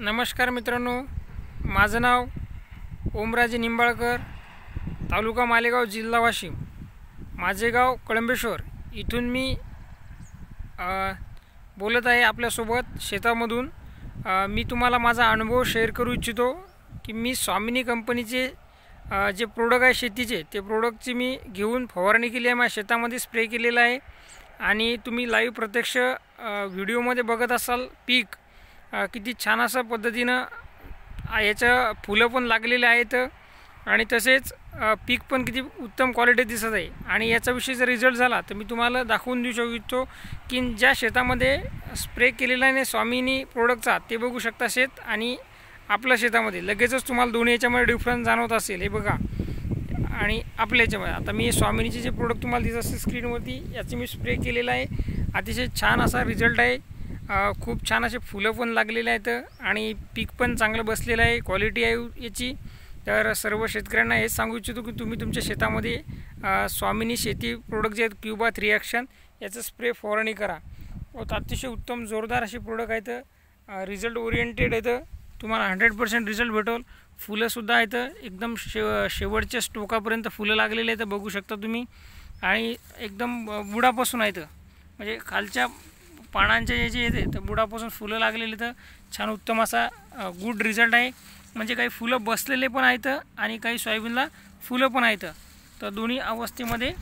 नमस्कार मित्रांनो, माझं नाव ओमराजे निंबाळकर, तालुका मालेगाव, जिल्हा वाशिम. माझे गाव कळंबेश्वर. इथून मी बोलत आहे आपल्यासोबत शेतामधून. मी तुम्हाला माझा अनुभव शेअर करू इच्छितो की मी स्वामिनी कंपनीचे जे प्रोडक्ट आहे शेतीचे, ते प्रोडक्टची मी घेऊन फवारणी केली आहे, माझ्या शेतामध्ये स्प्रे केलेला आहे. आणि तुम्ही लाईव्ह प्रत्यक्ष व्हिडिओमध्ये बघत असाल पीक किती छान अशा पद्धतीनं याचं फुलं पण लागलेले आहेत आणि तसेच पीक पण किती उत्तम क्वालिटी दिसत आहे. आणि याच्याविषयी जर रिझल्ट झाला तर मी तुम्हाला दाखवून देऊ इच्छितो की ज्या शेतामध्ये स्प्रे केलेला आहे स्वामिनी प्रोडक्टचा, ते बघू शकता शेत आणि आपल्या शेतामध्ये लगेचच तुम्हाला दोन्ही याच्यामध्ये डिफरन्स जाणवत असेल. हे बघा, आणि आपल्या याच्यामध्ये आता मी स्वामिनीचे जे प्रोडक्ट तुम्हाला दिसत असेल स्क्रीनवरती, याचे मी स्प्रे केलेला आहे. अतिशय छान असा रिझल्ट आहे. खूप छान असे फुलं पण लागलेले आहेत आणि पीक पण चांगलं बसलेलं आहे, क्वालिटी आहे याची. तर सर्व शेतकऱ्यांना हेच सांगू इच्छितो की तुम्ही तुमच्या शेतामध्ये स्वामिनी शेती प्रोडक्ट जे आहेत क्युबा 3 ॲक्शन याचं स्प्रे फवारणी करा. अतिशय उत्तम जोरदार असे प्रोडक्ट आहेत, रिझल्ट ओरिएंटेड आहेत. तुम्हाला 100% रिझल्ट भेटेल. फुलंसुद्धा आहेत एकदम शेवटच्या स्टोकापर्यंत फुलं लागलेले आहेत, बघू शकता तुम्ही. आणि एकदम बुडापासून आहेत, म्हणजे खालच्या पानांचे जे येते तर बुडापासून फुलं लागलेले तर छान उत्तम असा गुड रिझल्ट आहे. म्हणजे काही फुलं बसलेले पण आहेत आणि काही सोयाबीनला फुलं पण आहेत. तर दोन्ही अवस्थेमध्ये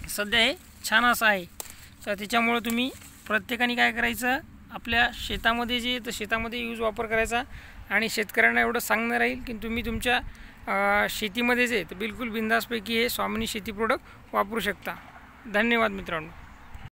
सध्या हे छान असं आहे. तर त्याच्यामुळं तुम्ही प्रत्येकाने काय करायचं, आपल्या शेतामध्ये जे तर शेतामध्ये यूज वापर करायचा. आणि शेतकऱ्यांना एवढं सांगणं राहील की तुम्ही तुमच्या शेतीमध्ये जे तर बिलकुल बिंदासपैकी हे स्वामिनी शेती प्रोडक्ट वापरू शकता. धन्यवाद मित्रांनो.